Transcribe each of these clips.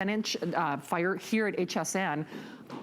10-inch Fire here at HSN,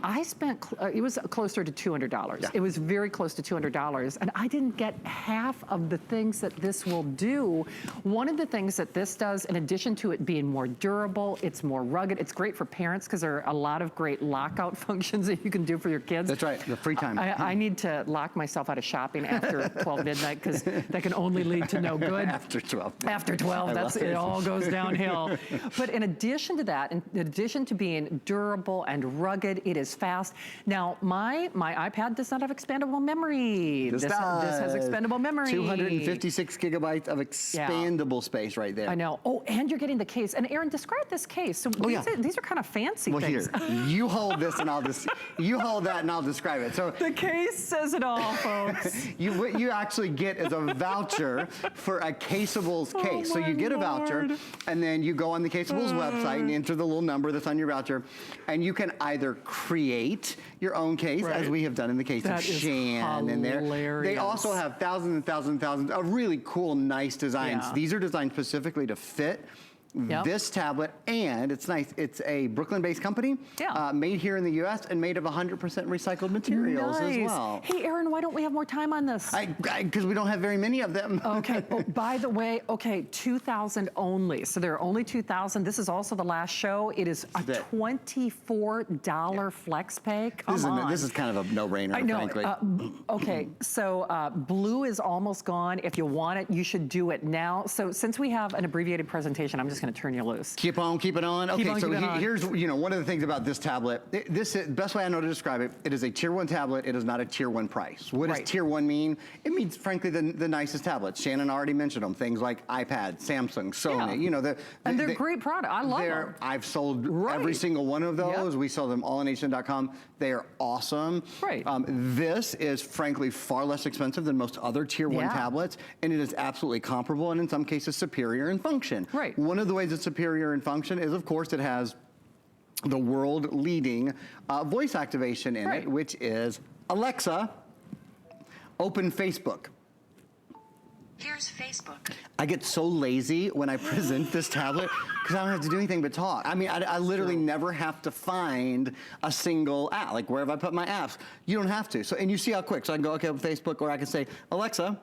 I spent, it was closer to $200. Yeah. It was very close to $200, and I didn't get half of the things that this will do. One of the things that this does, in addition to it being more durable, it's more rugged, it's great for parents because there are a lot of great lockout functions that you can do for your kids. That's right, the free time. I need to lock myself out of shopping after 12 midnight because that can only lead to no good. After 12. After 12, it all goes downhill. But in addition to that, in addition to being durable and rugged, it is fast. Now, my iPad does not have expandable memory. This has expandable memory. 256 gigabytes of expandable space right there. I know. Oh, and you're getting the case. And Aaron, describe this case. So these are kind of fancy things. Well, here, you hold this and I'll just, you hold that and I'll describe it. So the case says it all, folks. What you actually get is a voucher for a Caseable's case. So you get a voucher and then you go on the Caseable's website and enter the little number that's on your voucher, and you can either create your own case, as we have done in the case of Shan in there. They also have thousands and thousands and thousands of really cool, nice designs. These are designed specifically to fit this tablet, and it's nice. It's a Brooklyn-based company, made here in the U.S. and made of 100% recycled materials as well. Hey, Aaron, why don't we have more time on this? Because we don't have very many of them. Okay. Oh, by the way, 2,000 only. So there are only 2,000. This is also the last show. It is a $24 flex pay. Come on. This is kind of a no-brainer, frankly. Okay, so blue is almost gone. If you want it, you should do it now. So since we have an abbreviated presentation, I'm just going to turn you loose. Keep on, keep it on. Okay, so here's one of the things about this tablet. This is best way I know to describe it. It is a tier 1 tablet. It is not a tier 1 price. What does tier 1 mean? It means, frankly, the nicest tablets. Shannon already mentioned them. Things like iPad, Samsung, Sony. You know, and they're great products. I love them. I've sold every single one of those. We sell them all on hsn.com. They are awesome. This is, frankly, far less expensive than most other tier 1 tablets, and it is absolutely comparable and in some cases superior in function. One of the ways it's superior in function is, of course, it has the world-leading voice activation in it, which is, Alexa, open Facebook. Here's Facebook. I get so lazy when I present this tablet because I don't have to do anything but talk. I mean, I literally never have to find a single app. Like, where have I put my apps? You don't have to. So, and you see how quick. So I can go, okay, with Facebook, or I can say, Alexa,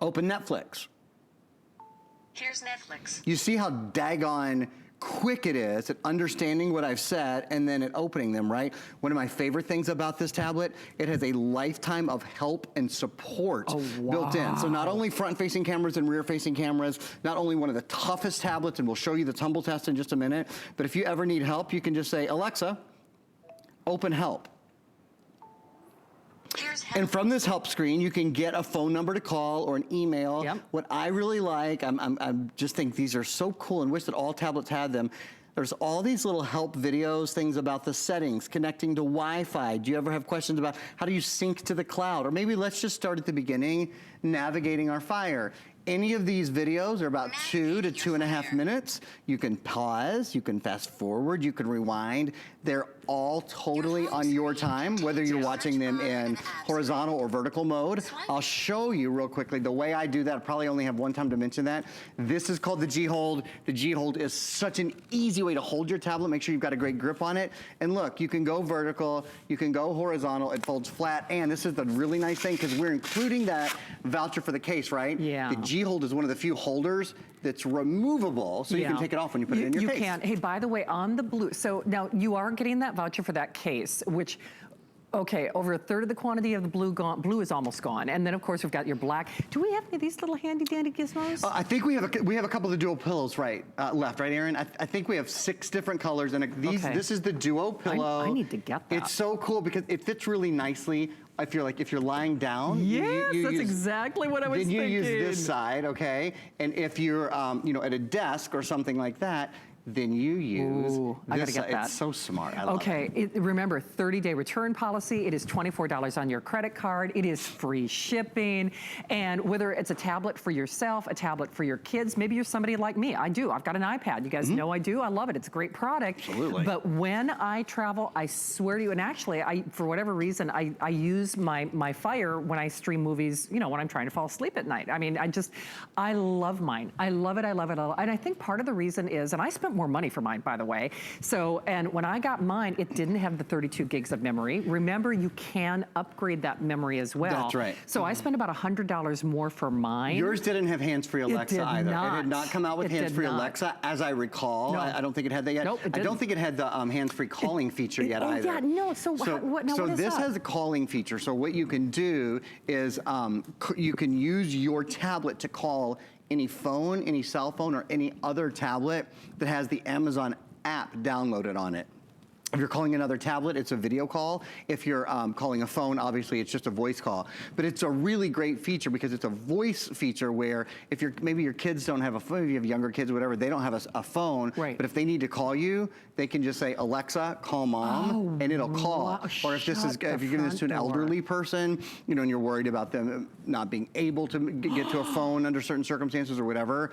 open Netflix. Here's Netflix. You see how daggone quick it is at understanding what I've said and then at opening them, right? One of my favorite things about this tablet, it has a lifetime of help and support built in. So not only front-facing cameras and rear-facing cameras, not only one of the toughest tablets, and we'll show you the tumble test in just a minute, but if you ever need help, you can just say, Alexa, open help. And from this help screen, you can get a phone number to call or an email. What I really like, I just think these are so cool and wish that all tablets had them. There's all these little help videos, things about the settings, connecting to Wi-Fi. Do you ever have questions about how do you sync to the cloud? Or maybe let's just start at the beginning, navigating our Fire. Any of these videos are about 2 to 2.5 minutes. You can pause, you can fast forward, you can rewind. They're all totally on your time, whether you're watching them in horizontal or vertical mode. I'll show you real quickly the way I do that. I probably only have one time to mention that. This is called the G-Hold. The G-Hold is such an easy way to hold your tablet. Make sure you've got a great grip on it. And look, you can go vertical, you can go horizontal, it folds flat, and this is the really nice thing because we're including that voucher for the case, right? The G-Hold is one of the few holders that's removable, so you can take it off when you put it in your case. You can. Hey, by the way, on the blue, so now you are getting that voucher for that case, which, okay, over a third of the quantity of the blue is almost gone. And then, of course, we've got your black. Do we have any of these little handy-dandy gizmos? I think we have a couple of the dual pillows left, right, Aaron? I think we have 6 different colors, and this is the duo pillow. I need to get that. It's so cool because it fits really nicely. If you're lying down, that's exactly what I was thinking. Then you use this side, okay? And if you're, at a desk or something like that, then you use this. I gotta get that. It's so smart. I love it. Remember, 30-day return policy. It is $24 on your credit card. It is free shipping. And whether it's a tablet for yourself, a tablet for your kids, maybe you're somebody like me. I do. I've got an iPad. You guys know I do. I love it. It's a great product. Absolutely. But when I travel, I swear to you, and actually, for whatever reason, I use my Fire when I stream movies, when I'm trying to fall asleep at night. I mean, I love mine. I love it. I love it. And I think part of the reason is, and I spent spent more money for mine, by the way. So, and when I got mine, it didn't have the 32 gigs of memory. Remember, you can upgrade that memory as well. That's right. So I spent about $100 more for mine. Yours didn't have hands-free Alexa either. Not. It did not come out with hands-free Alexa, as I recall. No. I don't think it had that yet. Nope, it I don't didn't. think it had the hands-free calling feature yet either. Oh yeah, no, so what is this that? has a calling feature. So what you can do is you can use your tablet to call any phone, any cell phone, or any other tablet that has the Amazon app downloaded on it. If you're calling another tablet, it's a video call. If you're calling a phone, obviously it's just a voice call. But it's a really great feature because it's a voice feature where if maybe your kids don't have a phone, if you have younger kids or whatever, they don't have a phone. Right. But if they need to call you, they can just say, Alexa, call mom, and it'll call. Wow. Or if if you're giving this to an elderly person, you know, and you're worried about them not being able to get to a phone under certain circumstances or whatever,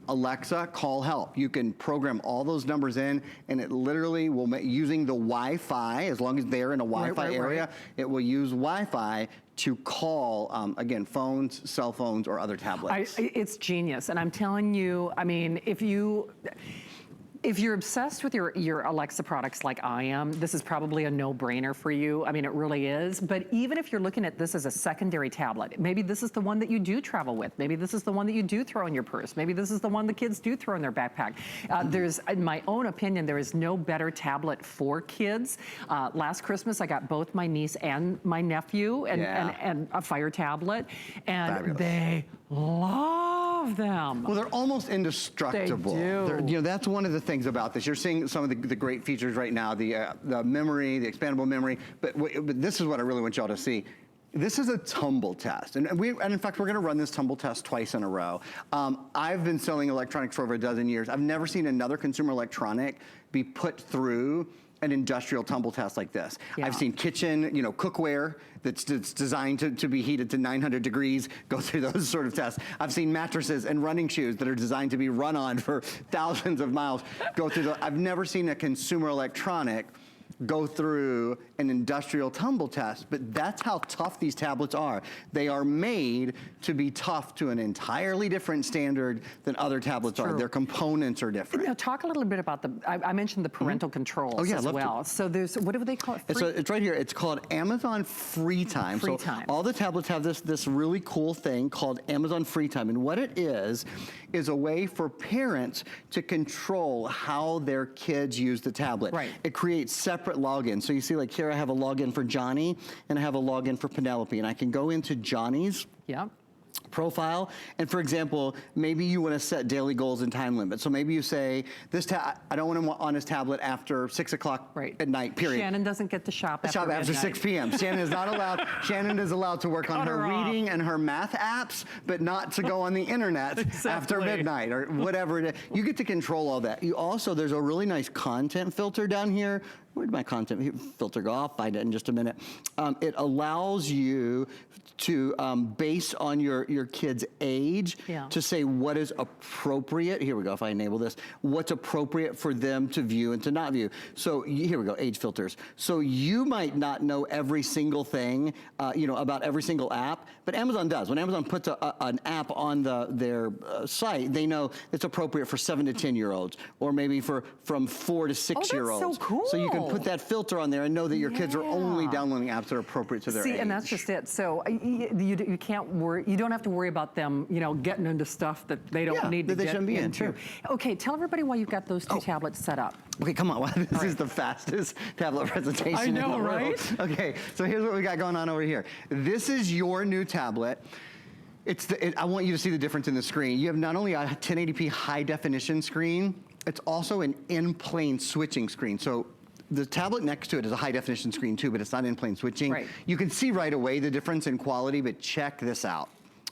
Alexa, call help. You can program all those numbers in, and it literally will make, using the Wi-Fi, as long as they're in a Wi-Fi area, it will use Wi-Fi to call, again, phones, cell phones, or other tablets. It's genius, and I'm telling you, I mean, if you're obsessed with your Alexa products like I am, this is probably a no-brainer for you. I mean, it really is. But even if you're looking at this as a secondary tablet, maybe this is the one that you do travel with. Maybe this is the one that you do throw in your purse. Maybe this is the one the kids do throw in their backpack. There's, in my own opinion, there is no better tablet for kids. Last Christmas, I got both my niece and my nephew and a Fire tablet, and Fabulous. They love them. Well, they're almost indestructible. They do. You know, that's one of the things about this. You're seeing some of the great features right now, the memory, the expandable memory, but this is what I really want y'all to see. This is a tumble test, and in fact, we're gonna run this tumble test twice in a row. I've been selling electronics for over a dozen years. I've never seen another consumer electronic be put through an industrial tumble test like this. Yeah. I've seen kitchen, you know, cookware that's designed to be heated to 900 degrees go through those sort of tests. I've seen mattresses and running shoes that are designed to be run on for thousands of miles go through the, I've never seen a consumer electronic go through an industrial tumble test, but that's how tough these tablets are. They are made to be tough to an entirely different standard than other tablets are. Their components are different. Now, talk a little bit about I mentioned the parental controls as well. So there's, what do they call it? It's right here. It's called Amazon Free Time. So all the tablets have this really cool thing called Amazon Free Time. And what it is a way for parents to control how their kids use the tablet. Right. It creates separate logins. So you see, like here I have a login for Johnny and I have a login for Penelope, and I can go into Johnny's profile, and for example, maybe you want to set daily goals and time limits. So maybe you say, I don't want him on his tablet after 6 o'clock at night, period. Shannon doesn't get to shop after midnight. After 6 p.m. Shannon is not allowed. Shannon is allowed to work on her reading and her math apps, but not to go on the internet after midnight or whatever it is. You get to control all that. You also, there's a really nice content filter down here. Where'd my content filter go? I'll find it in just a minute. It allows you to, based on your kid's age, to say what is appropriate. Here we go, if I enable this. What's appropriate for them to view and to not view. So here we go, age filters. So you might not know every single thing, you know, about every single app, but Amazon does. When Amazon puts an app on their site, they know it's appropriate for 7 to 10-year-olds, or maybe from 4 to 6-year-olds. Oh, that's so cool. So you can put that filter on there and know that your kids are only downloading apps that are appropriate to their age. See, and that's just it. So you can't worry, you don't have to worry about them, you know, getting into stuff that they don't need to get into. Okay, tell everybody why you've got those two tablets set up. Okay, come on. This is the fastest tablet presentation in the world. Right? Okay, so here's what we got going on over here. This is your new tablet. I want you to see the difference in the screen. You have not only a 1080p high definition screen, it's also an in-plane switching screen. So the tablet next to it is a high definition screen too, but it's not in-plane switching. Right. You can see right away the difference in quality, but check this out.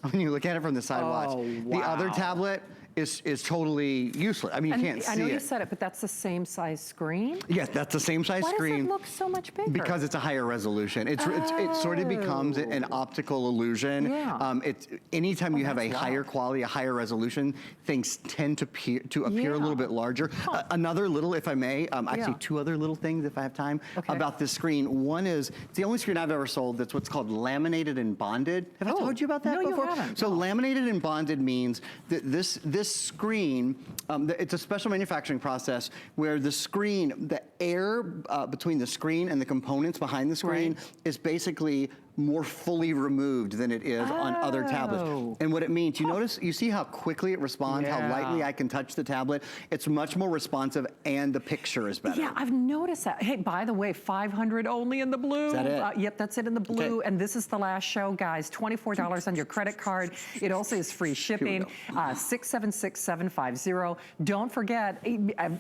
When you look at it from the side watch, the other tablet is totally useless. I mean, you can't see it. I know you said it, but that's the same size screen? Yes, that's the same size screen. Why does it look so much bigger? Because it's a higher resesolution. It sort of becomes an optical illusion. Yeah. Anytime you have a higher quality, a higher resolution, things tend to appear a little bit larger. Another little, if I may, actually two other little things, if I have time, about this screen. One is, it's the only screen I've ever sold that's what's called laminated and bonded. Have I told you about that before? You haven't. So laminated and bonded means that this this screen, it's a special manufacturing process where the screen, the air between the screen and the components behind the screen is basically more fully removed than it is on other tablets. And what it means, you see how quickly it responds, how lightly I can touch the tablet? It's much more responsive and the picture is better. Yeah, I've noticed that. Hey, by the way, 500 only in the blue. Is that it? Yep, that's it in the blue. Okay. And this is the last show, guys. $24 on your credit card. It also is free shipping. 676750. Don't forget,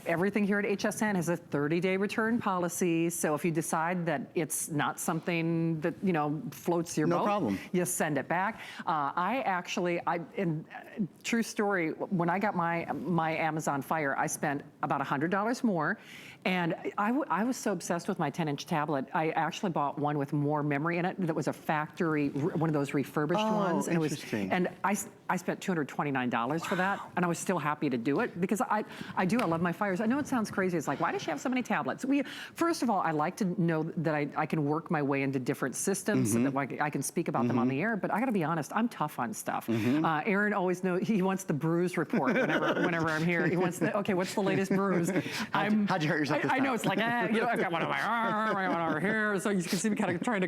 everything here at HSN has a 30-day return policy. So if you decide that it's not something that, floats your boat. No problem. You send it back. True story, when I got my Amazon Fire, I spent about $100 more. And I was so obsessed with my 10-inch tablet, I actually bought one with more memory in it that was a factory, one of those refurbished ones. And interesting. I spent $229 for that, and I was still happy to do it because I love my Fires. I know it sounds crazy. It's like, why does she have so many tablets? First of all, I like to know that I can work my way into different systems so that I can speak about them on the air, but I gotta be honest, I'm tough on stuff. Aaron always knows, he wants the bruise report whenever I'm here. He wants okay, what's the latest bruise? How'd you hurt yourself this time? I know, it's like, I've got one on my arm, I got one over here, so you can see me kind of trying to